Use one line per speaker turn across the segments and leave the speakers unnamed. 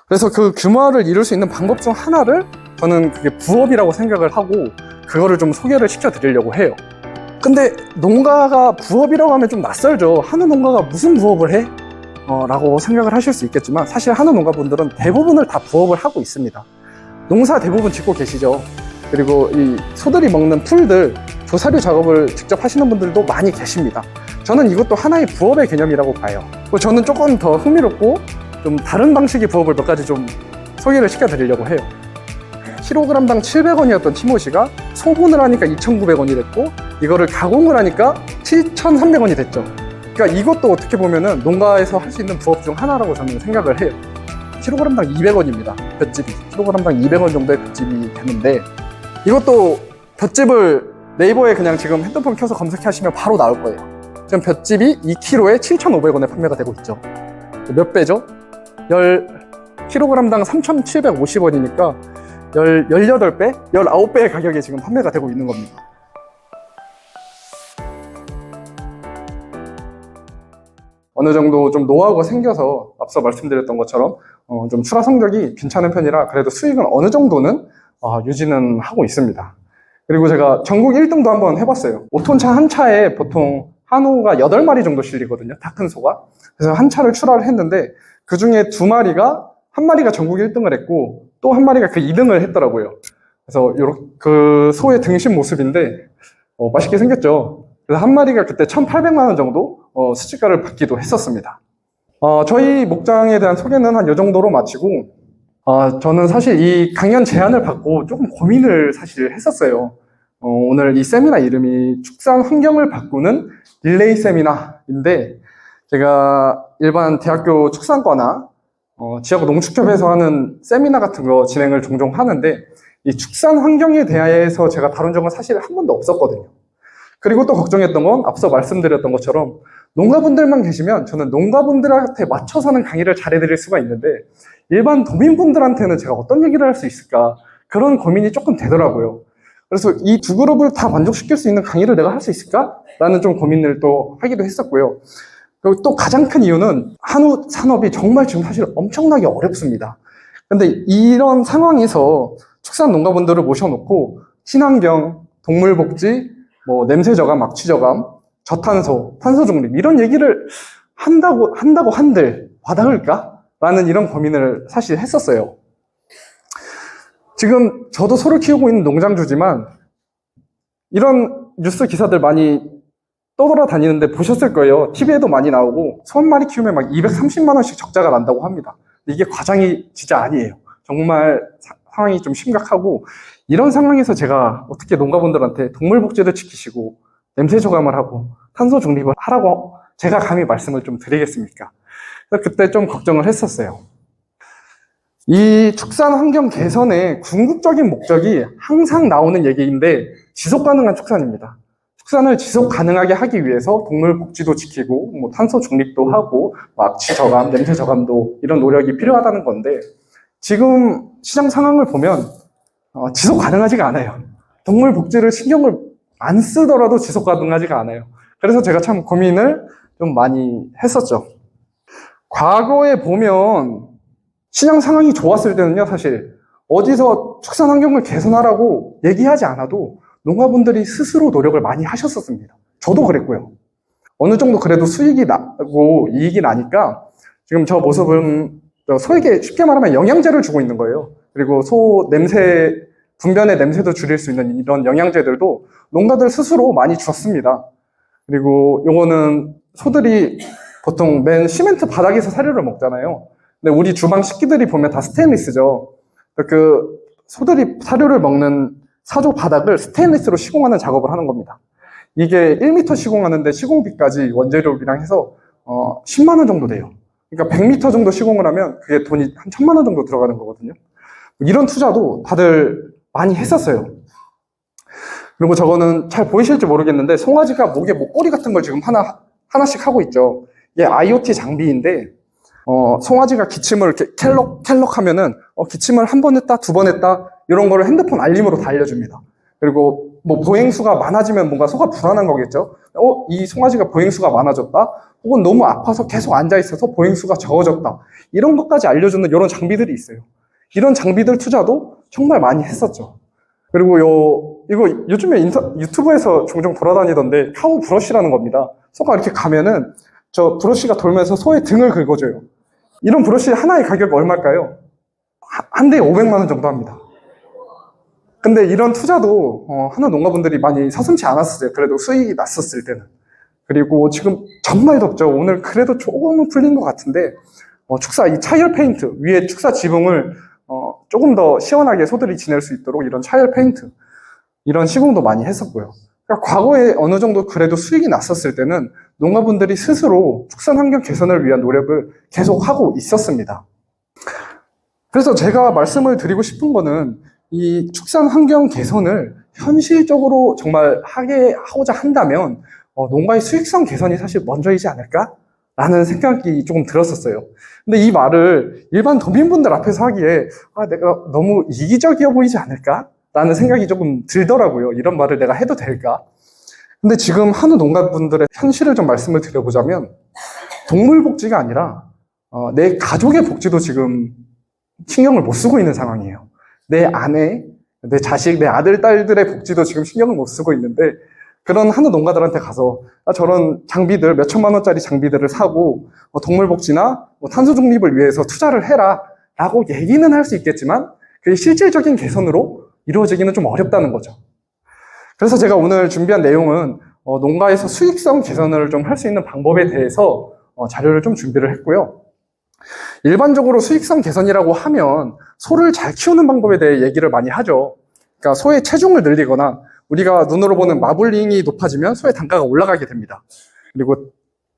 그래서 그 규모화를 이룰 수 있는 방법 중 하나를 저는 그게 부업이라고 생각을 하고 그거를 좀 소개를 시켜 드리려고 해요. 근데 농가가 부업이라고 하면 좀 낯설죠. 한우 농가가 무슨 부업을 해? 라고 생각을 하실 수 있겠지만 사실 한우 농가분들은 대부분을 다 부업을 하고 있습니다. 농사 대부분 짓고 계시죠. 그리고 이 소들이 먹는 풀들 조사료 작업을 직접 하시는 분들도 많이 계십니다. 저는 이것도 하나의 부업의 개념이라고 봐요. 저는 조금 더 흥미롭고 좀 다른 방식의 부업을 몇 가지 좀 소개를 시켜드리려고 해요. 킬로그램당 700원이었던 티모시가 소분을 하니까 2,900원이 됐고 이거를 가공을 하니까 7,300원이 됐죠. 그러니까 이것도 어떻게 보면은 농가에서 할 수 있는 부업 중 하나라고 저는 생각을 해요. 킬로그램당 200원입니다. 볏집이. 킬로그램당 200원 정도의 볏집이 되는데 이것도 볏집을 네이버에 그냥 지금 핸드폰 켜서 검색하시면 바로 나올 거예요. 지금 볏집이 2kg에 7,500원에 판매가 되고 있죠. 몇 배죠? 10kg당 3,750원이니까 18배? 19배의 가격에 지금 판매가 되고 있는 겁니다. 어느 정도 좀 노하우가 생겨서 앞서 말씀드렸던 것처럼 좀 출하 성적이 괜찮은 편이라 그래도 수익은 어느 정도는 유지는 하고 있습니다. 그리고 제가 전국 1등도 한번 해봤어요. 5톤 차 한 차에 보통 한우가 8마리 정도 실리거든요. 다 큰 소가. 그래서 한 차를 출하를 했는데 그 중에 한 마리가 전국 1등을 했고 또 한 마리가 그 2등을 했더라고요. 그래서 그 소의 등심 모습인데 맛있게 생겼죠. 그래서 한 마리가 그때 1,800만 원 정도 수치가를 받기도 했었습니다. 저희 목장에 대한 소개는 한 이 정도로 마치고 저는 사실 이 강연 제안을 받고 조금 고민을 사실 했었어요. 오늘 이 세미나 이름이 축산 환경을 바꾸는 릴레이 세미나인데 제가 일반 대학교 축산과나 지역 농축협에서 하는 세미나 같은 거 진행을 종종 하는데 이 축산 환경에 대해서 제가 다룬 적은 사실 한 번도 없었거든요. 그리고 또 걱정했던 건 앞서 말씀드렸던 것처럼 농가분들만 계시면 저는 농가분들한테 맞춰서는 강의를 잘해드릴 수가 있는데 일반 도민분들한테는 제가 어떤 얘기를 할 수 있을까 그런 고민이 조금 되더라고요. 그래서 이 두 그룹을 다 만족시킬 수 있는 강의를 내가 할 수 있을까? 라는 좀 고민을 또 하기도 했었고요. 그리고 또 가장 큰 이유는 한우 산업이 정말 지금 사실 엄청나게 어렵습니다. 근데 이런 상황에서 축산 농가분들을 모셔놓고 친환경, 동물복지, 냄새 저감, 악취 저감, 저탄소, 탄소 중립 이런 얘기를 한다고 한들 와닿을까? 라는 이런 고민을 사실 했었어요. 지금 저도 소를 키우고 있는 농장주지만 이런 뉴스 기사들 많이 떠돌아다니는데 보셨을 거예요. TV에도 많이 나오고 소 한 마리 키우면 막 230만 원씩 적자가 난다고 합니다. 근데 이게 과장이 진짜 아니에요. 정말 상황이 좀 심각하고 이런 상황에서 제가 어떻게 농가분들한테 동물복지를 지키시고 냄새 저감을 하고 탄소 중립을 하라고 제가 감히 말씀을 좀 드리겠습니까? 그래서 그때 좀 걱정을 했었어요. 이 축산 환경 개선의 궁극적인 목적이 항상 나오는 얘기인데 지속 가능한 축산입니다. 축산을 지속 가능하게 하기 위해서 동물 복지도 지키고 탄소 중립도 하고 악취 저감, 냄새 저감도 이런 노력이 필요하다는 건데 지금 시장 상황을 보면 지속 가능하지가 않아요. 동물 복지를 신경을 안 쓰더라도 지속 가능하지가 않아요. 그래서 제가 참 고민을 좀 많이 했었죠. 과거에 보면 시장 상황이 좋았을 때는요, 사실 어디서 축산 환경을 개선하라고 얘기하지 않아도 농가분들이 스스로 노력을 많이 하셨었습니다. 저도 그랬고요. 어느 정도 그래도 수익이 나고 이익이 나니까 지금 저 모습은 소에게 쉽게 말하면 영양제를 주고 있는 거예요. 그리고 소 냄새, 분변의 냄새도 줄일 수 있는 이런 영양제들도 농가들 스스로 많이 줬습니다. 그리고 요거는 소들이 보통 맨 시멘트 바닥에서 사료를 먹잖아요. 근데 우리 주방 식기들이 보면 다 스테인리스죠. 그 소들이 사료를 먹는 사조 바닥을 스테인리스로 시공하는 작업을 하는 겁니다. 이게 1m 시공하는데 시공비까지 원재료비랑 해서 10만 원 정도 돼요. 그러니까 100m 정도 시공을 하면 그게 돈이 한 1,000만 원 정도 들어가는 거거든요. 이런 투자도 다들 많이 했었어요. 그리고 저거는 잘 보이실지 모르겠는데 송아지가 목에 목걸이 같은 걸 지금 하나씩 하고 있죠. 이게 IoT 장비인데 송아지가 기침을 이렇게 켈럭 하면은 기침을 한 번 했다, 두 번 했다 이런 거를 핸드폰 알림으로 다 알려줍니다. 그리고 뭐 보행수가 많아지면 뭔가 소가 불안한 거겠죠. 이 송아지가 보행수가 많아졌다. 혹은 너무 아파서 계속 앉아있어서 보행수가 적어졌다. 이런 것까지 알려주는 이런 장비들이 있어요. 이런 장비들 투자도 정말 많이 했었죠. 그리고 이거 요즘에 유튜브에서 종종 돌아다니던데 카우 브러쉬라는 겁니다. 소가 이렇게 가면은 저 브러쉬가 돌면서 소의 등을 긁어줘요. 이런 브러쉬 하나의 가격이 얼마일까요? 한 대에 500만 원 정도 합니다. 근데 이런 투자도 한우 농가분들이 많이 서슴지 않았어요. 그래도 수익이 났었을 때는. 그리고 지금 정말 덥죠. 오늘 그래도 조금은 풀린 것 같은데 축사 이 차열 페인트 위에 축사 지붕을 조금 더 시원하게 소들이 지낼 수 있도록 이런 차열 페인트 이런 시공도 많이 했었고요. 그러니까 과거에 어느 정도 그래도 수익이 났었을 때는 농가분들이 스스로 축산 환경 개선을 위한 노력을 계속 하고 있었습니다. 그래서 제가 말씀을 드리고 싶은 거는 이 축산 환경 개선을 현실적으로 정말 하고자 한다면 농가의 수익성 개선이 사실 먼저이지 않을까라는 생각이 조금 들었었어요. 근데 이 말을 일반 도민분들 앞에서 하기에 내가 너무 이기적이어 보이지 않을까라는 생각이 조금 들더라고요. 이런 말을 내가 해도 될까? 근데 지금 한우 농가분들의 현실을 좀 말씀을 드려보자면 동물 복지가 아니라 내 가족의 복지도 지금 신경을 못 쓰고 있는 상황이에요. 내 아내, 내 자식, 내 아들, 딸들의 복지도 지금 신경을 못 쓰고 있는데 그런 한우 농가들한테 가서 저런 장비들, 몇 천만 원짜리 장비들을 사고 동물 복지나 탄소 중립을 위해서 투자를 해라 라고 얘기는 할 수 있겠지만 그게 실질적인 개선으로 이루어지기는 좀 어렵다는 거죠. 그래서 제가 오늘 준비한 내용은 농가에서 수익성 개선을 좀 할 수 있는 방법에 대해서 자료를 좀 준비를 했고요. 일반적으로 수익성 개선이라고 하면 소를 잘 키우는 방법에 대해 얘기를 많이 하죠. 그러니까 소의 체중을 늘리거나 우리가 눈으로 보는 마블링이 높아지면 소의 단가가 올라가게 됩니다. 그리고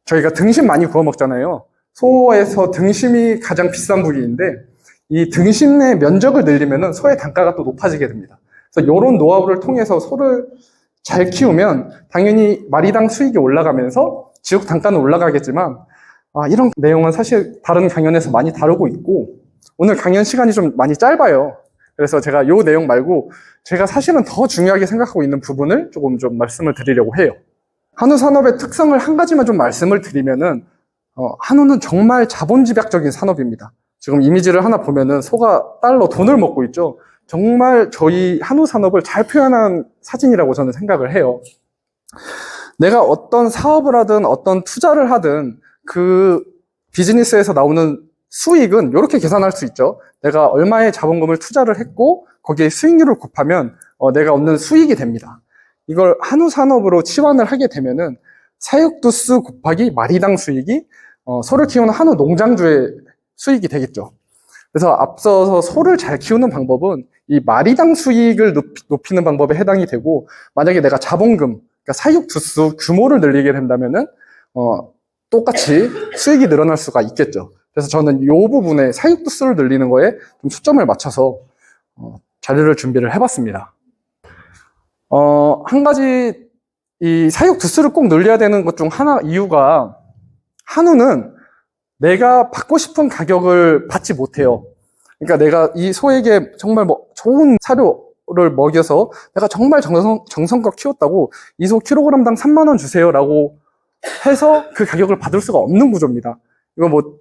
저희가 등심 많이 구워 먹잖아요. 소에서 등심이 가장 비싼 부위인데 이 등심의 면적을 늘리면 소의 단가가 또 높아지게 됩니다. 그래서 이런 노하우를 통해서 소를 잘 키우면 당연히 마리당 수익이 올라가면서 지역 단가는 올라가겠지만 이런 내용은 사실 다른 강연에서 많이 다루고 있고 오늘 강연 시간이 좀 많이 짧아요. 그래서 제가 이 내용 말고 제가 사실은 더 중요하게 생각하고 있는 부분을 조금 좀 말씀을 드리려고 해요. 한우 산업의 특성을 한 가지만 좀 말씀을 드리면은 한우는 정말 자본집약적인 산업입니다. 지금 이미지를 하나 보면은 소가 딸로 돈을 먹고 있죠. 정말 저희 한우 산업을 잘 표현한 사진이라고 저는 생각을 해요. 내가 어떤 사업을 하든 어떤 투자를 하든 그 비즈니스에서 나오는 수익은 이렇게 계산할 수 있죠. 내가 얼마의 자본금을 투자를 했고 거기에 수익률을 곱하면 내가 얻는 수익이 됩니다. 이걸 한우 산업으로 치환을 하게 되면은 사육두수 곱하기 마리당 수익이 소를 키우는 한우 농장주의 수익이 되겠죠. 그래서 앞서서 소를 잘 키우는 방법은 이 마리당 수익을 높이는 방법에 해당이 되고 만약에 내가 자본금, 그러니까 사육두수 규모를 늘리게 된다면은 똑같이 수익이 늘어날 수가 있겠죠. 그래서 저는 이 부분에 사육두수를 늘리는 거에 좀 초점을 맞춰서 자료를 준비를 해봤습니다. 한 가지 이 사육두수를 꼭 늘려야 되는 것 중 하나 이유가 한우는 내가 받고 싶은 가격을 받지 못해요. 그러니까 내가 이 소에게 정말 좋은 사료를 먹여서 내가 정말 정성껏 키웠다고 이 소 킬로그램당 3만 원 주세요 라고 해서 그 가격을 받을 수가 없는 구조입니다. 이거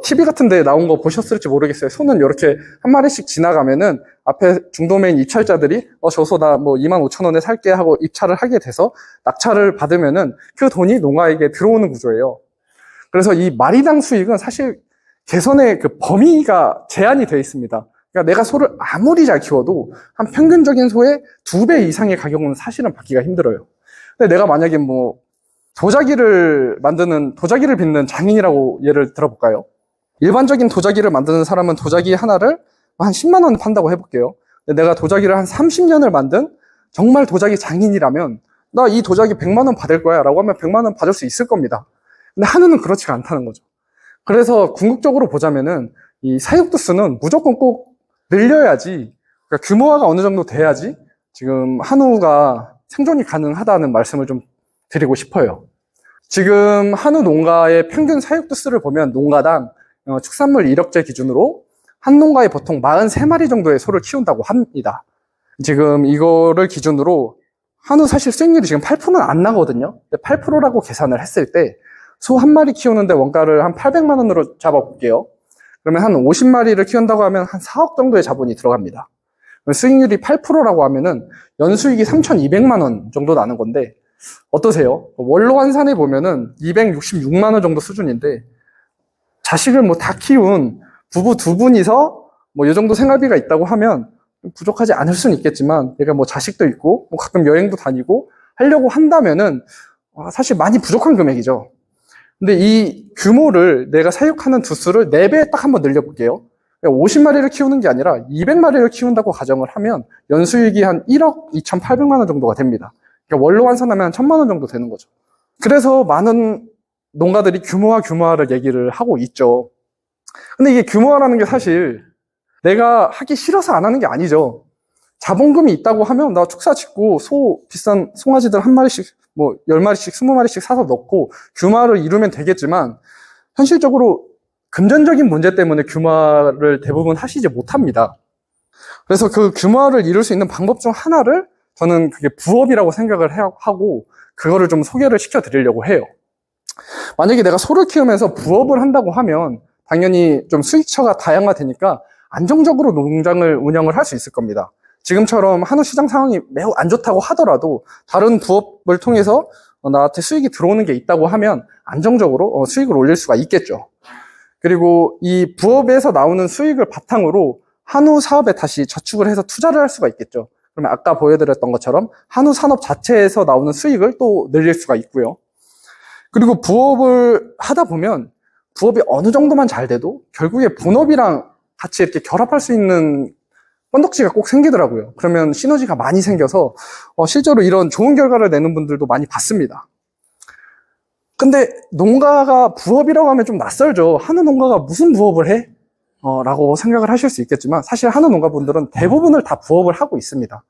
TV 같은 데 나온 거 보셨을지 모르겠어요. 소는 이렇게 한 마리씩 지나가면은 앞에 중도메인 입찰자들이 저 소 나 25,000원에 살게 하고 입찰을 하게 돼서 낙찰을 받으면은 그 돈이 농가에게 들어오는 구조예요. 그래서 이 마리당 수익은 사실 개선의 그 범위가 제한이 되어 있습니다. 그러니까 내가 소를 아무리 잘 키워도 한 평균적인 소의 2배 이상의 가격은 사실은 받기가 힘들어요. 근데 내가 만약에 도자기를 빚는 장인이라고 예를 들어볼까요? 일반적인 도자기를 만드는 사람은 도자기 하나를 한 10만 원 판다고 해볼게요. 근데 내가 도자기를 한 30년을 만든 정말 도자기 장인이라면 나 이 도자기 100만 원 받을 거야 라고 하면 100만 원 받을 수 있을 겁니다. 근데 한우는 그렇지가 않다는 거죠. 그래서 궁극적으로 보자면은 이 사육두수는 무조건 꼭 늘려야지, 그러니까 규모화가 어느 정도 돼야지 지금 한우가 생존이 가능하다는 말씀을 좀 드리고 싶어요. 지금 한우 농가의 평균 사육두수를 보면 농가당 축산물 이력제 기준으로 한 농가에 보통 43마리 정도의 소를 키운다고 합니다. 지금 이거를 기준으로 한우 사실 수익률이 지금 8%는 안 나거든요. 8%라고 계산을 했을 때 소 한 마리 키우는데 원가를 한 800만 원으로 잡아볼게요. 그러면 한 50마리를 키운다고 하면 한 4억 정도의 자본이 들어갑니다. 수익률이 8%라고 하면은 연수익이 3,200만 원 정도 나는 건데 어떠세요? 원로 환산해 보면은 266만 원 정도 수준인데 자식을 뭐 다 키운 부부 두 분이서 뭐 이 정도 생활비가 있다고 하면 부족하지 않을 수는 있겠지만 내가 뭐 자식도 있고 뭐 가끔 여행도 다니고 하려고 한다면은 사실 많이 부족한 금액이죠. 근데 이 규모를 내가 사육하는 두수를 4배에 딱 한번 늘려볼게요. 50마리를 키우는 게 아니라 200마리를 키운다고 가정을 하면 연수익이 한 1억 2,800만 원 정도가 됩니다. 그러니까 원로 환산하면 한 1,000만 원 정도 되는 거죠. 그래서 많은 농가들이 규모화를 얘기를 하고 있죠. 근데 이게 규모화라는 게 사실 내가 하기 싫어서 안 하는 게 아니죠. 자본금이 있다고 하면 나 축사 짓고 비싼 송아지들 한 마리씩 뭐 10마리씩 20마리씩 사서 넣고 규모화를 이루면 되겠지만 현실적으로 금전적인 문제 때문에 규모화를 대부분 하시지 못합니다. 그래서 그 규모화를 이룰 수 있는 방법 중 하나를 저는 그게 부업이라고 생각을 하고 그거를 좀 소개를 시켜드리려고 해요. 만약에 내가 소를 키우면서 부업을 한다고 하면 당연히 좀 수익처가 다양화되니까 안정적으로 농장을 운영을 할 수 있을 겁니다. 지금처럼 한우 시장 상황이 매우 안 좋다고 하더라도 다른 부업을 통해서 나한테 수익이 들어오는 게 있다고 하면 안정적으로 수익을 올릴 수가 있겠죠. 그리고 이 부업에서 나오는 수익을 바탕으로 한우 사업에 다시 저축을 해서 투자를 할 수가 있겠죠. 그러면 아까 보여드렸던 것처럼 한우 산업 자체에서 나오는 수익을 또 늘릴 수가 있고요. 그리고 부업을 하다 보면 부업이 어느 정도만 잘 돼도 결국에 본업이랑 같이 이렇게 결합할 수 있는 건덕지가 꼭 생기더라고요. 그러면 시너지가 많이 생겨서 실제로 이런 좋은 결과를 내는 분들도 많이 봤습니다. 근데 농가가 부업이라고 하면 좀 낯설죠. 한우 농가가 무슨 부업을 해? 라고 생각을 하실 수 있겠지만 사실 한우 농가분들은 대부분을 다 부업을 하고 있습니다.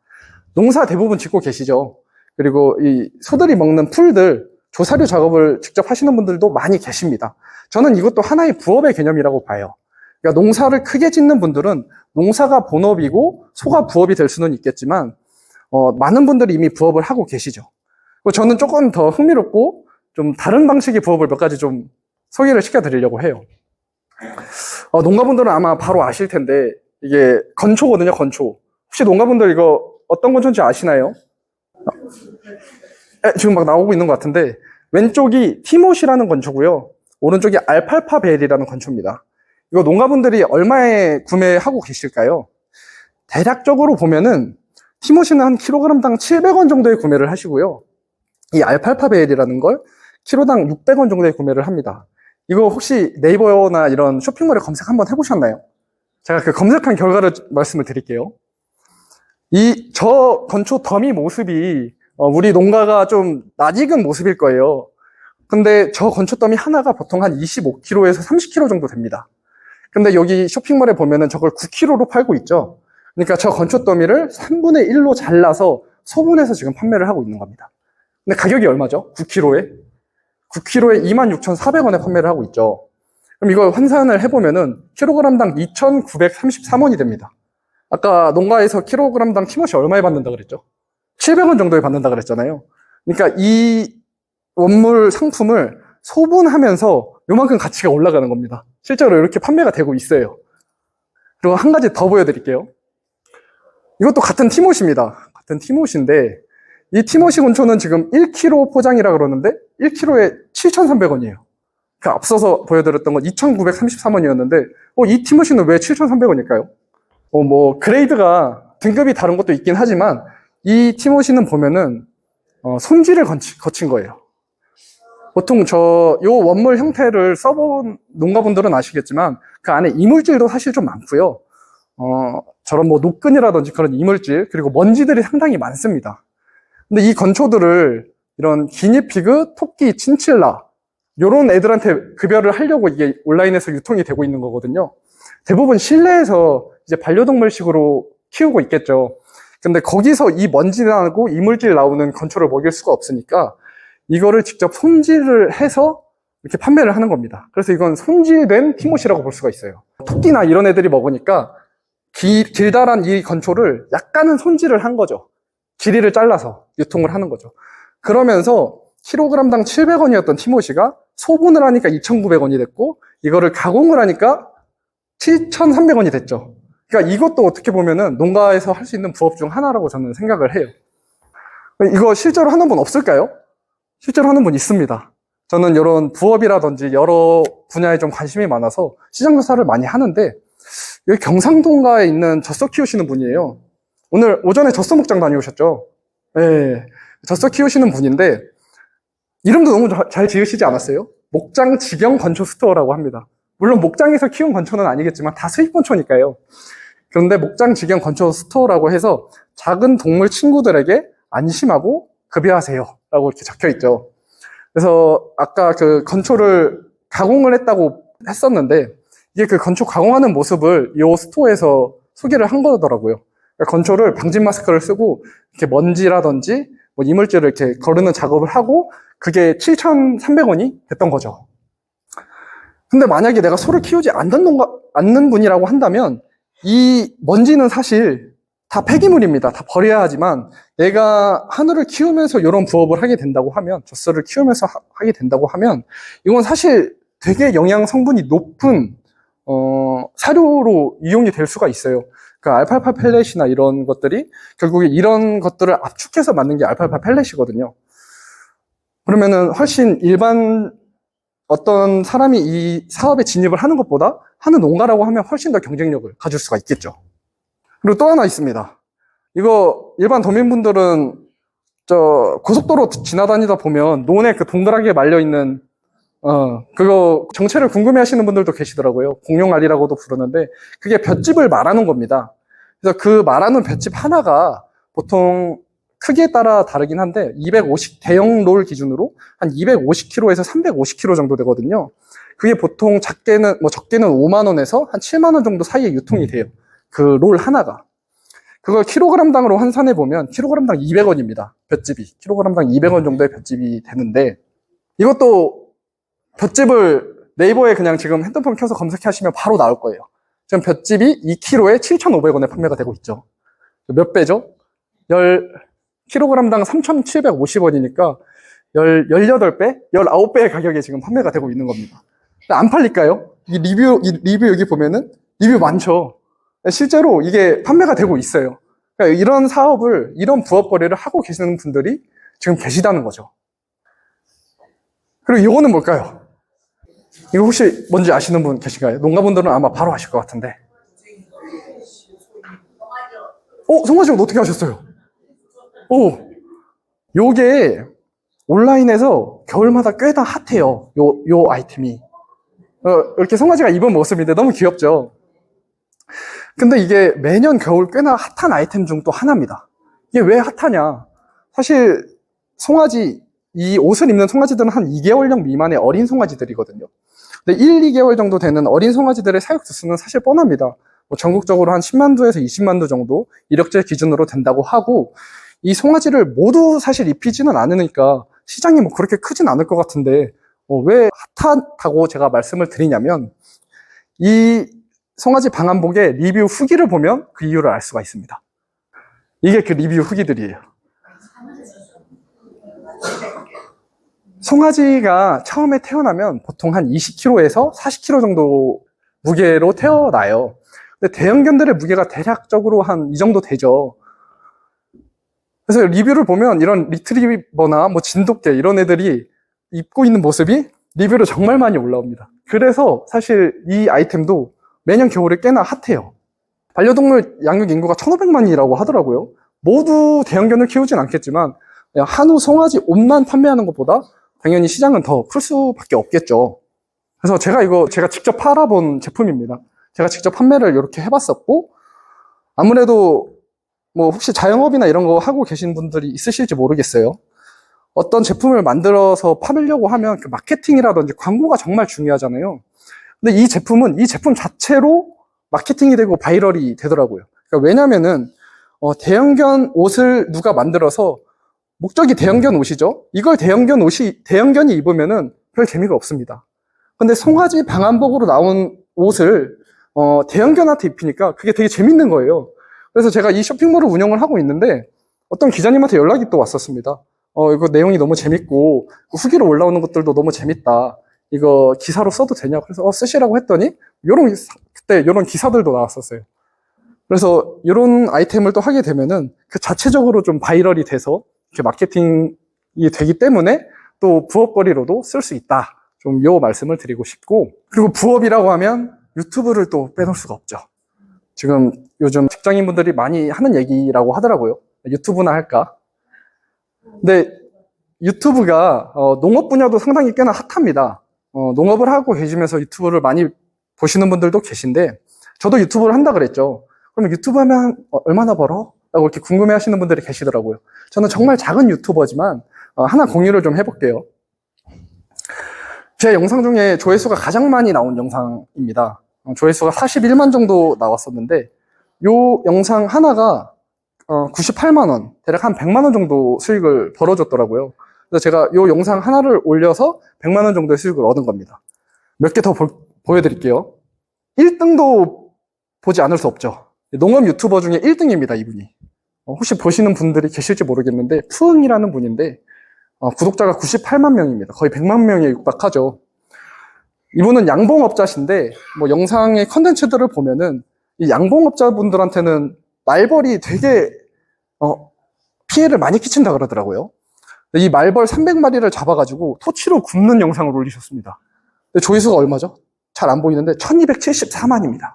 농사 대부분 짓고 계시죠. 그리고 이 소들이 먹는 풀들 조사료 작업을 직접 하시는 분들도 많이 계십니다. 저는 이것도 하나의 부업의 개념이라고 봐요. 그러니까 농사를 크게 짓는 분들은 농사가 본업이고 소가 부업이 될 수는 있겠지만 많은 분들이 이미 부업을 하고 계시죠. 저는 조금 더 흥미롭고 좀 다른 방식의 부업을 몇 가지 좀 소개를 시켜드리려고 해요. 농가분들은 아마 바로 아실 텐데 이게 건초거든요. 건초. 혹시 농가분들 이거 어떤 건초인지 아시나요? 지금 막 나오고 있는 것 같은데 왼쪽이 티모시라는 건초고요. 오른쪽이 알팔파 벨이라는 건초입니다. 이거 농가분들이 얼마에 구매하고 계실까요? 대략적으로 보면은 티모시는 한 킬로그램당 700원 정도에 구매를 하시고요. 이 알팔파 벨이라는 걸 키로당 600원 정도에 구매를 합니다. 이거 혹시 네이버나 이런 쇼핑몰에 검색 한번 해보셨나요? 제가 그 검색한 결과를 말씀을 드릴게요. 저 건초 더미 모습이 우리 농가가 좀 낯익은 모습일 거예요. 근데 저 건초 더미 하나가 보통 한 25kg에서 30kg 정도 됩니다. 근데 여기 쇼핑몰에 보면은 저걸 9kg로 팔고 있죠. 그러니까 저 건초 더미를 3분의 1로 잘라서 소분해서 지금 판매를 하고 있는 겁니다. 근데 가격이 얼마죠? 9kg에? 9kg에 26,400원에 판매를 하고 있죠. 그럼 이걸 환산을 해보면은 킬로그램당 2,933원이 됩니다. 아까 농가에서 킬로그램당 티모시 얼마에 받는다 그랬죠? 700원 정도에 받는다 그랬잖아요. 그러니까 이 원물 상품을 소분하면서 요만큼 가치가 올라가는 겁니다. 실제로 이렇게 판매가 되고 있어요. 그리고 한 가지 더 보여드릴게요. 이것도 같은 티모시입니다. 같은 티모시인데 이 티모시 건초는 지금 1kg 포장이라 그러는데 1kg에 7,300원이에요. 그 앞서서 보여드렸던 건 2,933원이었는데 이 티모시는 왜 7,300원일까요? 뭐 그레이드가 등급이 다른 것도 있긴 하지만 이 티모시는 보면은 손질을 거친 거예요. 보통 요 원물 형태를 써본 농가분들은 아시겠지만 그 안에 이물질도 사실 좀 많고요. 저런 뭐 노끈이라든지 그런 이물질 그리고 먼지들이 상당히 많습니다. 근데 이 건초들을 이런 기니피그, 토끼, 친칠라 요런 애들한테 급여를 하려고 이게 온라인에서 유통이 되고 있는 거거든요. 대부분 실내에서 이제 반려동물식으로 키우고 있겠죠. 근데 거기서 이 먼지 나고 이물질 나오는 건초를 먹일 수가 없으니까 이거를 직접 손질을 해서 이렇게 판매를 하는 겁니다. 그래서 이건 손질된 티모시라고 볼 수가 있어요. 토끼나 이런 애들이 먹으니까 길다란 이 건초를 약간은 손질을 한 거죠. 길이를 잘라서 유통을 하는 거죠. 그러면서 킬로그램당 700원이었던 티모시가 소분을 하니까 2,900원이 됐고, 이거를 가공을 하니까 7,300원이 됐죠. 그러니까 이것도 어떻게 보면은 농가에서 할 수 있는 부업 중 하나라고 저는 생각을 해요. 이거 실제로 하는 분 없을까요? 실제로 하는 분 있습니다. 저는 이런 부업이라든지 여러 분야에 좀 관심이 많아서 시장 조사를 많이 하는데, 여기 경상동가에 있는 젖소 키우시는 분이에요. 오늘 오전에 젖소 목장 다녀오셨죠? 네. 젖소 키우시는 분인데, 이름도 너무 잘 지으시지 않았어요? 목장 직영 건초 스토어라고 합니다. 물론 목장에서 키운 건초는 아니겠지만 다 수입 건초니까요. 그런데 목장 직영 건초 스토어라고 해서 작은 동물 친구들에게 안심하고 급여하세요 라고 이렇게 적혀 있죠. 그래서 아까 그 건초를 가공을 했다고 했었는데, 이게 그 건초 가공하는 모습을 이 스토어에서 소개를 한 거더라고요. 그러니까 건초를 방진 마스크를 쓰고 이렇게 먼지라든지 뭐 이물질을 이렇게 거르는 작업을 하고, 그게 7,300원이 됐던 거죠. 근데 만약에 내가 소를 키우지 않는 분이라고 한다면, 이 먼지는 사실 다 폐기물입니다. 다 버려야 하지만, 내가 한우를 키우면서 이런 부업을 하게 된다고 하면, 젖소를 키우면서 하게 된다고 하면, 이건 사실 되게 영양 성분이 높은 사료로 이용이 될 수가 있어요. 그러니까 알팔파 펠렛이나 이런 것들이 결국에 이런 것들을 압축해서 만든 게 알팔파 펠렛이거든요. 그러면은 훨씬 일반 어떤 사람이 이 사업에 진입을 하는 것보다 하는 농가라고 하면 훨씬 더 경쟁력을 가질 수가 있겠죠. 그리고 또 하나 있습니다. 이거 일반 도민분들은 고속도로 지나다니다 보면 논에 그 동그랗게 말려있는 그거 정체를 궁금해하시는 분들도 계시더라고요. 공룡알이라고도 부르는데, 그게 볏짚을 말하는 겁니다. 그래서 그 말하는 볏짚 하나가 보통 크기에 따라 다르긴 한데, 대형 롤 기준으로 한 250kg에서 350kg 정도 되거든요. 그게 보통 적게는 5만 원에서 한 7만 원 정도 사이에 유통이 돼요. 그 롤 하나가. 그걸 킬로그램당으로 환산해 보면 킬로그램당 200원입니다. 볏짚이. 킬로그램당 200원 정도의 볏짚이 되는데, 이것도 볏짚을 네이버에 그냥 지금 핸드폰 켜서 검색하시면 바로 나올 거예요. 지금 볏짚이 2kg에 7,500원에 판매가 되고 있죠. 몇 배죠? 킬로그램당 3,750원이니까 18배? 19배의 가격에 지금 판매가 되고 있는 겁니다. 안 팔릴까요? 이 리뷰 여기 보면은 리뷰 많죠. 실제로 이게 판매가 되고 있어요. 그러니까 이런 사업을, 이런 부업거리를 하고 계시는 분들이 지금 계시다는 거죠. 그리고 이거는 뭘까요? 이거 혹시 뭔지 아시는 분 계신가요? 농가분들은 아마 바로 아실 것 같은데. 송아지옷 어떻게 하셨어요? 요게 온라인에서 겨울마다 꽤나 핫해요. 요 아이템이. 이렇게 송아지가 입은 모습인데 너무 귀엽죠? 근데 이게 매년 겨울 꽤나 핫한 아이템 중 또 하나입니다. 이게 왜 핫하냐? 사실 이 옷을 입는 송아지들은 한 2개월령 미만의 어린 송아지들이거든요. 근데 1, 2개월 정도 되는 어린 송아지들의 사육 두수는 사실 뻔합니다. 전국적으로 한 10만 두에서 20만 두 정도 이력제 기준으로 된다고 하고, 이 송아지를 모두 사실 입히지는 않으니까 시장이 그렇게 크진 않을 것 같은데, 왜 핫하다고 제가 말씀을 드리냐면, 이 송아지 방한복의 리뷰 후기를 보면 그 이유를 알 수가 있습니다. 이게 그 리뷰 후기들이에요. 송아지가 처음에 태어나면 보통 한 20kg에서 40kg 정도 무게로 태어나요. 근데 대형견들의 무게가 대략적으로 한 이 정도 되죠. 그래서 리뷰를 보면 이런 리트리버나 진돗개 이런 애들이 입고 있는 모습이 리뷰로 정말 많이 올라옵니다. 그래서 사실 이 아이템도 매년 겨울에 꽤나 핫해요. 반려동물 양육 인구가 1,500만이라고 하더라고요. 모두 대형견을 키우진 않겠지만 한우 송아지 옷만 판매하는 것보다 당연히 시장은 더 클 수밖에 없겠죠. 그래서 제가 직접 팔아본 제품입니다. 제가 직접 판매를 이렇게 해봤었고, 아무래도 혹시 자영업이나 이런 거 하고 계신 분들이 있으실지 모르겠어요. 어떤 제품을 만들어서 팔려고 하면 그 마케팅이라든지 광고가 정말 중요하잖아요. 근데 이 제품은 이 제품 자체로 마케팅이 되고 바이럴이 되더라고요. 그러니까 왜냐면은 대형견 옷을 누가 만들어서, 목적이 대형견 옷이죠. 이걸 대형견이 입으면은 별 재미가 없습니다. 근데 송아지 방한복으로 나온 옷을 대형 견한테 입히니까 그게 되게 재밌는 거예요. 그래서 제가 이 쇼핑몰을 운영을 하고 있는데 어떤 기자님한테 연락이 또 왔었습니다. 이거 내용이 너무 재밌고 후기로 올라오는 것들도 너무 재밌다. 이거 기사로 써도 되냐? 그래서 쓰시라고 했더니 그때 요런 기사들도 나왔었어요. 그래서 이런 아이템을 또 하게 되면은 그 자체적으로 좀 바이럴이 돼서 이렇게 마케팅이 되기 때문에 또 부업거리로도 쓸 수 있다. 좀 요 말씀을 드리고 싶고, 그리고 부업이라고 하면 유튜브를 또 빼놓을 수가 없죠. 지금 요즘 직장인분들이 많이 하는 얘기라고 하더라고요. 유튜브나 할까? 근데 유튜브가 농업 분야도 상당히 꽤나 핫합니다. 농업을 하고 계시면서 유튜브를 많이 보시는 분들도 계신데, 저도 유튜브를 한다 그랬죠. 그러면 유튜브 하면 얼마나 벌어? 라고 이렇게 궁금해 하시는 분들이 계시더라고요. 저는 정말 작은 유튜버지만 하나 공유를 좀 해볼게요. 제 영상 중에 조회수가 가장 많이 나온 영상입니다. 조회수가 41만 정도 나왔었는데 요 영상 하나가 98만 원, 대략 한 100만 원 정도 수익을 벌어줬더라고요. 그래서 제가 요 영상 하나를 올려서 100만 원 정도의 수익을 얻은 겁니다. 몇 개 더 보여드릴게요. 1등도 보지 않을 수 없죠. 농업 유튜버 중에 1등입니다, 이분이. 혹시 보시는 분들이 계실지 모르겠는데 푸응이라는 분인데 구독자가 98만 명입니다. 거의 100만 명에 육박하죠. 이분은 양봉업자신데 뭐 영상의 컨텐츠들을 보면은 이 양봉업자분들한테는 말벌이 되게 피해를 많이 끼친다 그러더라고요. 이 말벌 300마리를 잡아가지고 토치로 굽는 영상을 올리셨습니다. 근데 조회수가 얼마죠? 잘 안 보이는데 1274만입니다.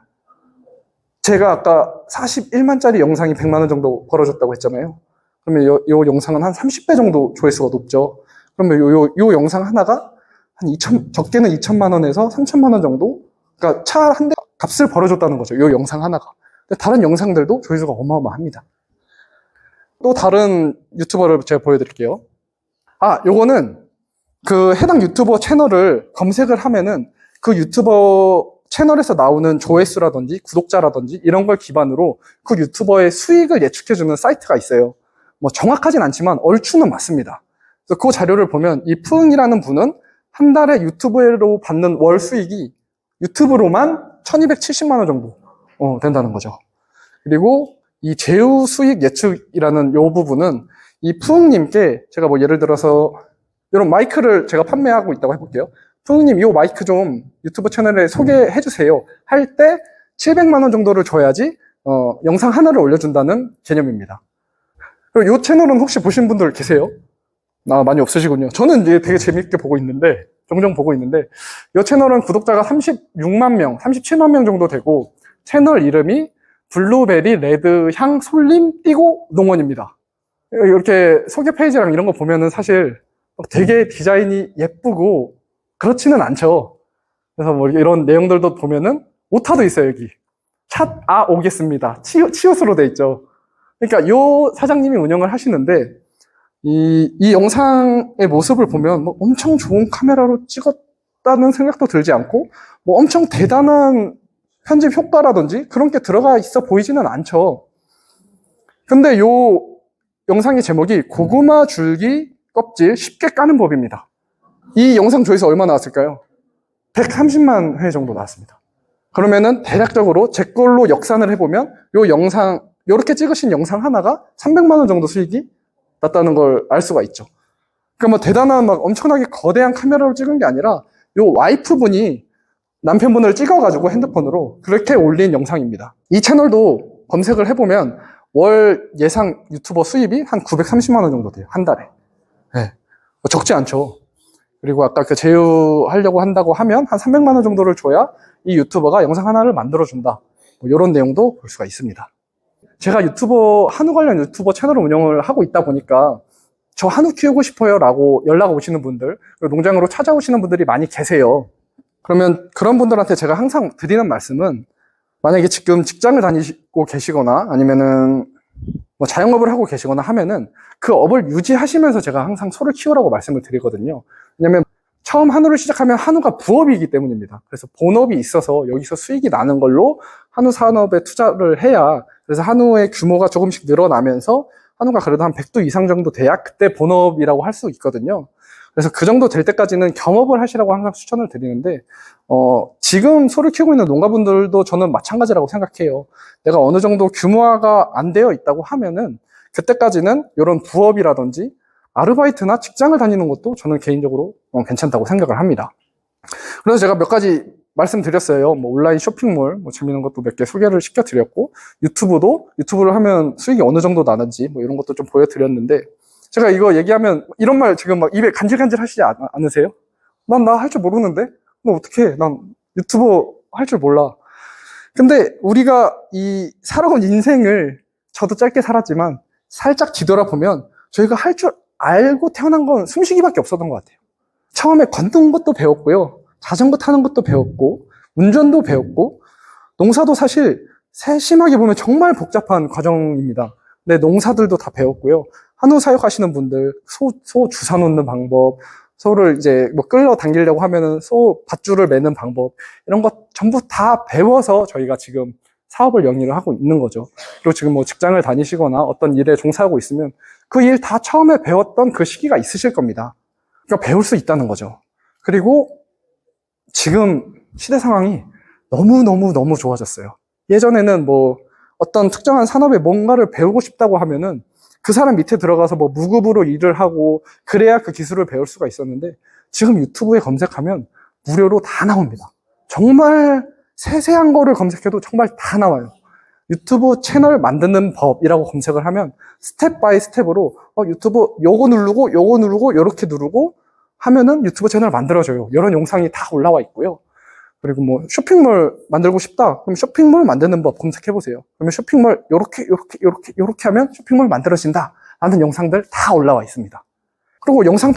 제가 아까 41만짜리 영상이 100만 원 정도 벌어졌다고 했잖아요. 그러면 요 영상은 한 30배 정도 조회수가 높죠. 그러면 요 영상 하나가 한 적게는 2천만 원에서 3천만 원 정도? 그러니까 차 한 대 값을 벌어줬다는 거죠. 요 영상 하나가. 근데 다른 영상들도 조회수가 어마어마합니다. 또 다른 유튜버를 제가 보여드릴게요. 요거는 그 해당 유튜버 채널을 검색을 하면은 그 유튜버 채널에서 나오는 조회수라든지 구독자라든지 이런 걸 기반으로 그 유튜버의 수익을 예측해주는 사이트가 있어요. 뭐 정확하진 않지만 얼추는 맞습니다. 그래서 그 자료를 보면 이 푸응이라는 분은 한 달에 유튜브로 받는 월 수익이 유튜브로만 1270만 원 정도 된다는 거죠. 그리고 이 제휴 수익 예측이라는 요 부분은 이 푸응님께 제가 뭐 예를 들어서 이런 마이크를 제가 판매하고 있다고 해볼게요. 푸응님, 이 마이크 좀 유튜브 채널에 소개해 주세요. 할 때 700만 원 정도를 줘야지 영상 하나를 올려준다는 개념입니다. 그리고 이 채널은 혹시 보신 분들 계세요? 많이 없으시군요. 저는 이제 되게 재밌게 보고 있는데, 종종 보고 있는데, 이 채널은 구독자가 36만 명, 37만 명 정도 되고, 채널 이름이 블루베리 레드 향 솔림 띠고 농원입니다. 이렇게 소개 페이지랑 이런 거 보면은 사실 되게 디자인이 예쁘고, 그렇지는 않죠. 그래서 뭐 이런 내용들도 보면은 오타도 있어요, 여기. 오겠습니다. 치읓으로 돼 있죠. 그러니까 요 사장님이 운영을 하시는데 이 영상의 모습을 보면 뭐 엄청 좋은 카메라로 찍었다는 생각도 들지 않고 뭐 엄청 대단한 편집 효과라든지 그런 게 들어가 있어 보이지는 않죠. 근데 요 영상의 제목이 고구마 줄기 껍질 쉽게 까는 법입니다. 이 영상 조회수 얼마 나왔을까요? 130만 회 정도 나왔습니다. 그러면은 대략적으로 제 걸로 역산을 해보면 요 영상, 요렇게 찍으신 영상 하나가 300만 원 정도 수익이 났다는 걸 알 수가 있죠. 그러니까 뭐 대단한 막 엄청나게 거대한 카메라로 찍은 게 아니라 요 와이프분이 남편분을 찍어가지고 핸드폰으로 그렇게 올린 영상입니다. 이 채널도 검색을 해보면 월 예상 유튜버 수입이 한 930만 원 정도 돼요. 한 달에. 네. 적지 않죠. 그리고 아까 그 제휴하려고 한다고 하면 한 300만 원 정도를 줘야 이 유튜버가 영상 하나를 만들어준다. 뭐 이런 내용도 볼 수가 있습니다. 제가 한우 관련 유튜버 채널을 운영을 하고 있다 보니까 저 한우 키우고 싶어요 라고 연락 오시는 분들, 그리고 농장으로 찾아오시는 분들이 많이 계세요. 그러면 그런 분들한테 제가 항상 드리는 말씀은 만약에 지금 직장을 다니고 계시거나 아니면은 뭐 자영업을 하고 계시거나 하면은 그 업을 유지하시면서 제가 항상 소를 키우라고 말씀을 드리거든요. 왜냐면 처음 한우를 시작하면 한우가 부업이기 때문입니다. 그래서 본업이 있어서 여기서 수익이 나는 걸로 한우 산업에 투자를 해야, 그래서 한우의 규모가 조금씩 늘어나면서 한우가 그래도 한 100두 이상 정도 돼야 그때 본업이라고 할 수 있거든요. 그래서 그 정도 될 때까지는 겸업을 하시라고 항상 추천을 드리는데, 지금 소를 키우고 있는 농가분들도 저는 마찬가지라고 생각해요. 내가 어느 정도 규모화가 안 되어 있다고 하면은, 그때까지는 이런 부업이라든지 아르바이트나 직장을 다니는 것도 저는 개인적으로 괜찮다고 생각을 합니다. 그래서 제가 몇 가지 말씀드렸어요. 뭐 온라인 쇼핑몰, 뭐 재밌는 것도 몇 개 소개를 시켜드렸고, 유튜브를 하면 수익이 어느 정도 나는지, 뭐 이런 것도 좀 보여드렸는데, 제가 이거 얘기하면, 이런 말 지금 막 입에 간질간질 하시지 않으세요? 나 할 줄 모르는데? 너 어떡해? 난 유튜버 할 줄 몰라. 근데 우리가 이 살아온 인생을, 저도 짧게 살았지만, 살짝 뒤돌아보면, 저희가 할 줄 알고 태어난 건 숨쉬기밖에 없었던 것 같아요. 처음에 걷는 것도 배웠고요. 자전거 타는 것도 배웠고, 운전도 배웠고, 농사도 사실 세심하게 보면 정말 복잡한 과정입니다. 근데 농사들도 다 배웠고요. 한우 사육하시는 분들, 소 주사 놓는 방법, 소를 이제 뭐 끌어 당기려고 하면은 소 밧줄을 매는 방법, 이런 것 전부 다 배워서 저희가 지금 사업을 영위를 하고 있는 거죠. 그리고 지금 뭐 직장을 다니시거나 어떤 일에 종사하고 있으면 그 일 다 처음에 배웠던 그 시기가 있으실 겁니다. 그러니까 배울 수 있다는 거죠. 그리고 지금 시대 상황이 너무 좋아졌어요. 예전에는 뭐 어떤 특정한 산업에 뭔가를 배우고 싶다고 하면은 그 사람 밑에 들어가서 뭐 무급으로 일을 하고 그래야 그 기술을 배울 수가 있었는데, 지금 유튜브에 검색하면 무료로 다 나옵니다. 정말 세세한 거를 검색해도 정말 다 나와요. 유튜브 채널 만드는 법이라고 검색을 하면 스텝 바이 스텝으로 유튜브 요거 누르고 요렇게 누르고 하면은 유튜브 채널 만들어줘요. 이런 영상이 다 올라와 있고요. 그리고 뭐 쇼핑몰 만들고 싶다, 그럼 쇼핑몰 만드는 법 검색해보세요. 그러면 쇼핑몰 요렇게 하면 쇼핑몰 만들어진다 라는 영상들 다 올라와 있습니다. 그리고 영상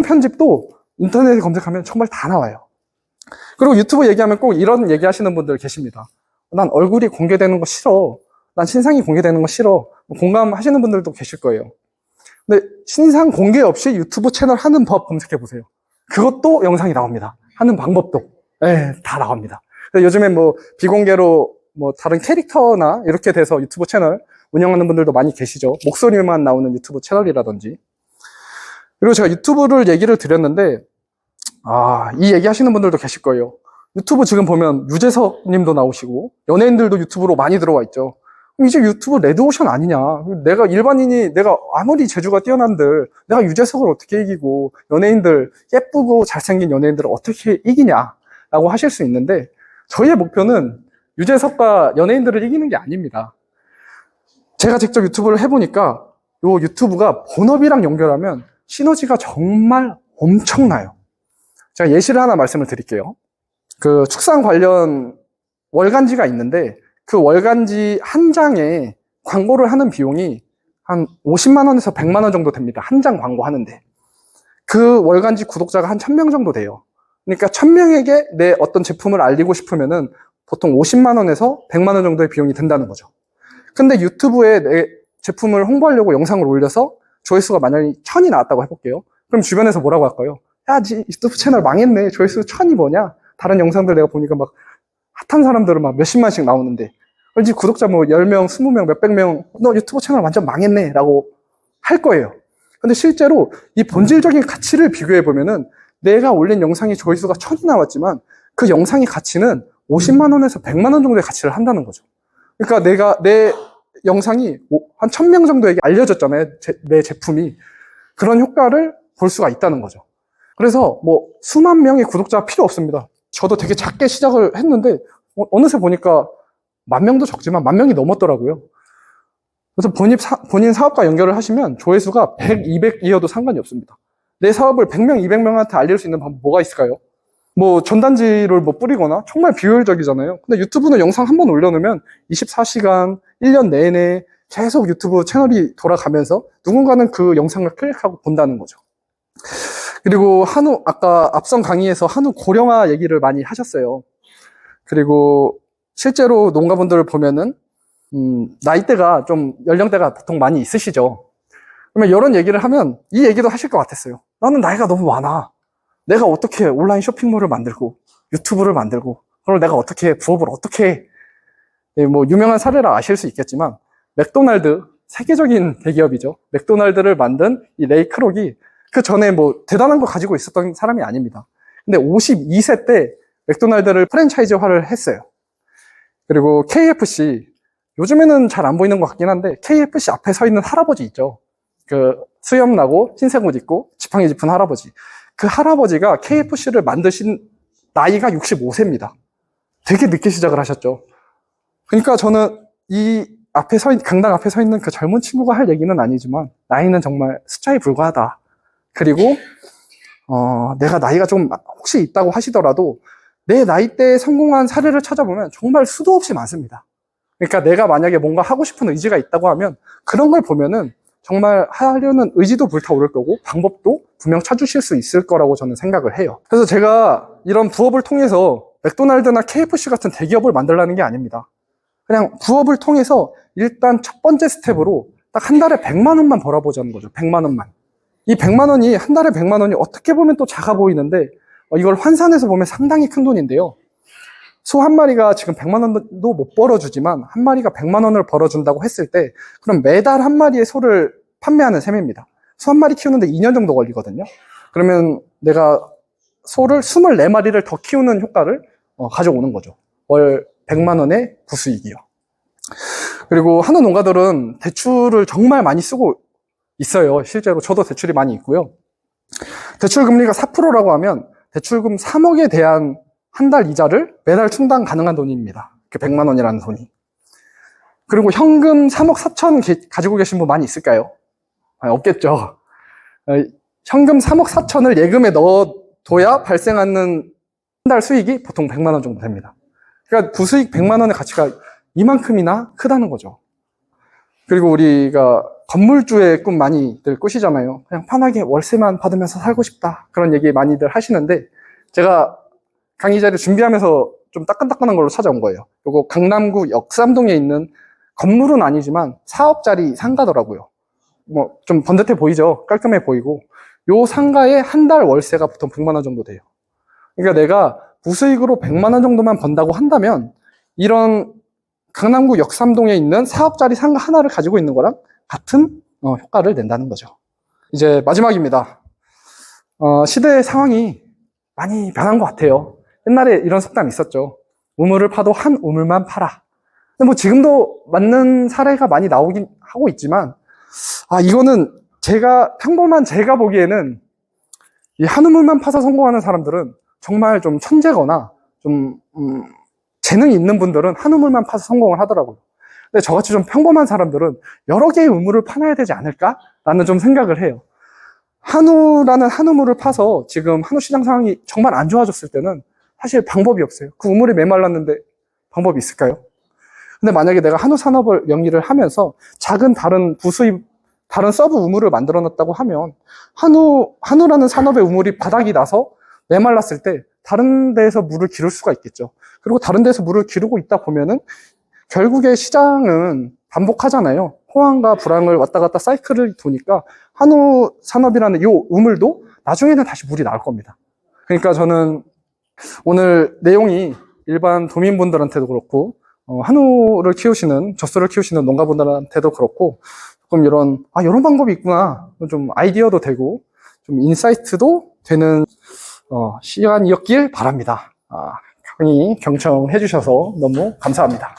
편집도 인터넷에 검색하면 정말 다 나와요. 그리고 유튜브 얘기하면 꼭 이런 얘기 하시는 분들 계십니다. 난 얼굴이 공개되는 거 싫어, 난 신상이 공개되는 거 싫어. 공감하시는 분들도 계실 거예요. 근데 신상 공개 없이 유튜브 채널 하는 법 검색해보세요. 그것도 영상이 나옵니다. 하는 방법도 다 나옵니다. 요즘엔 뭐 비공개로 뭐 다른 캐릭터나 이렇게 돼서 유튜브 채널 운영하는 분들도 많이 계시죠. 목소리만 나오는 유튜브 채널이라든지. 그리고 제가 유튜브를 얘기를 드렸는데, 이 얘기 하시는 분들도 계실 거예요. 유튜브 지금 보면 유재석 님도 나오시고 연예인들도 유튜브로 많이 들어와 있죠. 이제 유튜브 레드오션 아니냐. 내가 일반인이, 내가 아무리 재주가 뛰어난들 내가 유재석을 어떻게 이기고, 연예인들, 예쁘고 잘생긴 연예인들을 어떻게 이기냐 라고 하실 수 있는데, 저희의 목표는 유재석과 연예인들을 이기는 게 아닙니다. 제가 직접 유튜브를 해보니까 요 유튜브가 본업이랑 연결하면 시너지가 정말 엄청나요. 제가 예시를 하나 말씀을 드릴게요. 그 축산 관련 월간지가 있는데, 그 월간지 한 장에 광고를 하는 비용이 한 50만 원에서 100만 원 정도 됩니다. 한 장 광고 하는데. 그 월간지 구독자가 한 1000명 정도 돼요. 그러니까 1000명에게 내 어떤 제품을 알리고 싶으면은 보통 50만 원에서 100만 원 정도의 비용이 든다는 거죠. 근데 유튜브에 내 제품을 홍보하려고 영상을 올려서 조회수가 만약에 1000이 나왔다고 해볼게요. 그럼 주변에서 뭐라고 할까요? 야, 지 유튜브 채널 망했네. 조회수 1000이 뭐냐? 다른 영상들 내가 보니까 막 핫한 사람들은 막 몇십만씩 나오는데, 왠지 구독자 뭐 10명, 20명, 몇백 명, 너 유튜브 채널 완전 망했네 라고 할 거예요. 근데 실제로 이 본질적인 가치를 비교해 보면은 내가 올린 영상이 조회수가 1000이 나왔지만 그 영상의 가치는 50만 원에서 100만 원 정도의 가치를 한다는 거죠. 그러니까 내 영상이 한 1000명 정도에게 알려졌잖아요. 내 제품이. 그런 효과를 볼 수가 있다는 거죠. 그래서 뭐 수만 명의 구독자가 필요 없습니다. 저도 되게 작게 시작을 했는데 어느새 보니까 10,000명도 적지만 10,000명이 넘었더라고요. 그래서 본인 사업과 연결을 하시면 조회수가 100, 200이어도 상관이 없습니다. 내 사업을 100명, 200명한테 알릴 수 있는 방법 뭐가 있을까요? 뭐 전단지를 뭐 뿌리거나, 정말 비효율적이잖아요. 근데 유튜브는 영상 한 번 올려놓으면 24시간, 1년 내내 계속 유튜브 채널이 돌아가면서 누군가는 그 영상을 클릭하고 본다는 거죠. 그리고 한우, 아까 앞선 강의에서 한우 고령화 얘기를 많이 하셨어요. 그리고 실제로 농가분들을 보면은 나이대가 좀, 연령대가 보통 많이 있으시죠. 그러면 이런 얘기를 하면 이 얘기도 하실 것 같았어요. 나는 나이가 너무 많아. 내가 어떻게 온라인 쇼핑몰을 만들고 유튜브를 만들고, 그걸 내가 어떻게 부업을 어떻게 해. 네, 뭐 유명한 사례라 아실 수 있겠지만 맥도날드, 세계적인 대기업이죠. 맥도날드를 만든 이 레이 크록이 그 전에 뭐 대단한 거 가지고 있었던 사람이 아닙니다. 근데 52세 때 맥도날드를 프랜차이즈화를 했어요. 그리고 KFC, 요즘에는 잘 안 보이는 것 같긴 한데 KFC 앞에 서 있는 할아버지 있죠. 그 수염 나고 흰색 옷 입고 지팡이 짚은 할아버지. 그 할아버지가 KFC를 만드신 나이가 65세입니다. 되게 늦게 시작을 하셨죠. 그러니까 저는 이 앞에 강당 앞에 서 있는 그 젊은 친구가 할 얘기는 아니지만 나이는 정말 숫자에 불과하다. 그리고 내가 나이가 좀 혹시 있다고 하시더라도 내 나이대에 성공한 사례를 찾아보면 정말 수도 없이 많습니다. 그러니까 내가 만약에 뭔가 하고 싶은 의지가 있다고 하면 그런 걸 보면은 정말 하려는 의지도 불타오를 거고 방법도 분명 찾으실 수 있을 거라고 저는 생각을 해요. 그래서 제가 이런 부업을 통해서 맥도날드나 KFC 같은 대기업을 만들라는 게 아닙니다. 그냥 부업을 통해서 일단 첫 번째 스텝으로 딱 한 달에 100만 원만 벌어보자는 거죠. 100만 원만. 이 100만 원이 한 달에 100만 원이 어떻게 보면 또 작아 보이는데 이걸 환산해서 보면 상당히 큰 돈인데요. 소 한 마리가 지금 100만 원도 못 벌어주지만 한 마리가 100만 원을 벌어준다고 했을 때 그럼 매달 한 마리의 소를 판매하는 셈입니다. 소 한 마리 키우는데 2년 정도 걸리거든요. 그러면 내가 소를 24마리를 더 키우는 효과를 가져오는 거죠. 월 100만 원의 부수익이요. 그리고 한우 농가들은 대출을 정말 많이 쓰고 있어요. 실제로 저도 대출이 많이 있고요. 대출 금리가 4%라고 하면 대출금 3억에 대한 한 달 이자를 매달 충당 가능한 돈입니다. 100만 원이라는 돈이. 그리고 현금 3억 4천 가지고 계신 분 많이 있을까요? 없겠죠. 현금 3억 4천을 예금에 넣어둬야 발생하는 한 달 수익이 보통 100만 원 정도 됩니다. 그러니까 부수익 100만 원의 가치가 이만큼이나 크다는 거죠. 그리고 우리가 건물주의 꿈 많이들 꾸시잖아요. 그냥 편하게 월세만 받으면서 살고 싶다. 그런 얘기 많이들 하시는데 제가 강의 자료 준비하면서 좀 따끈따끈한 걸로 찾아온 거예요. 요거 강남구 역삼동에 있는 건물은 아니지만 사업자리 상가더라고요. 뭐 좀 번듯해 보이죠? 깔끔해 보이고 요 상가의 한 달 월세가 보통 100만 원 정도 돼요. 그러니까 내가 부수익으로 100만 원 정도만 번다고 한다면 이런 강남구 역삼동에 있는 사업자리 상가 하나를 가지고 있는 거랑 같은 효과를 낸다는 거죠. 이제 마지막입니다. 시대의 상황이 많이 변한 것 같아요. 옛날에 이런 속담이 있었죠. 우물을 파도 한 우물만 파라. 근데 뭐 지금도 맞는 사례가 많이 나오긴 하고 있지만 이거는 평범한 제가 보기에는 이 한 우물만 파서 성공하는 사람들은 정말 좀 천재거나 좀 재능이 있는 분들은 한 우물만 파서 성공을 하더라고요. 근데 저같이 좀 평범한 사람들은 여러 개의 우물을 파놔야 되지 않을까라는 좀 생각을 해요. 한우라는 한 우물을 파서 지금 한우 시장 상황이 정말 안 좋아졌을 때는 사실 방법이 없어요. 그 우물이 메말랐는데 방법이 있을까요? 근데 만약에 내가 한우 산업을 영위를 하면서 작은 다른 서브 우물을 만들어 놨다고 하면 한우라는 산업의 우물이 바닥이 나서 메말랐을 때 다른 데에서 물을 기를 수가 있겠죠. 그리고 다른 데서 물을 기르고 있다 보면은 결국에 시장은 반복하잖아요. 호황과 불황을 왔다 갔다 사이클을 도니까 한우 산업이라는 이 우물도 나중에는 다시 물이 나올 겁니다. 그러니까 저는 오늘 내용이 일반 도민분들한테도 그렇고 한우를 키우시는 젖소를 키우시는 농가분들한테도 그렇고 조금 이런 방법이 있구나 좀 아이디어도 되고 좀 인사이트도 되는 시간이었길 바랍니다. 강의 경청해 주셔서 너무 감사합니다.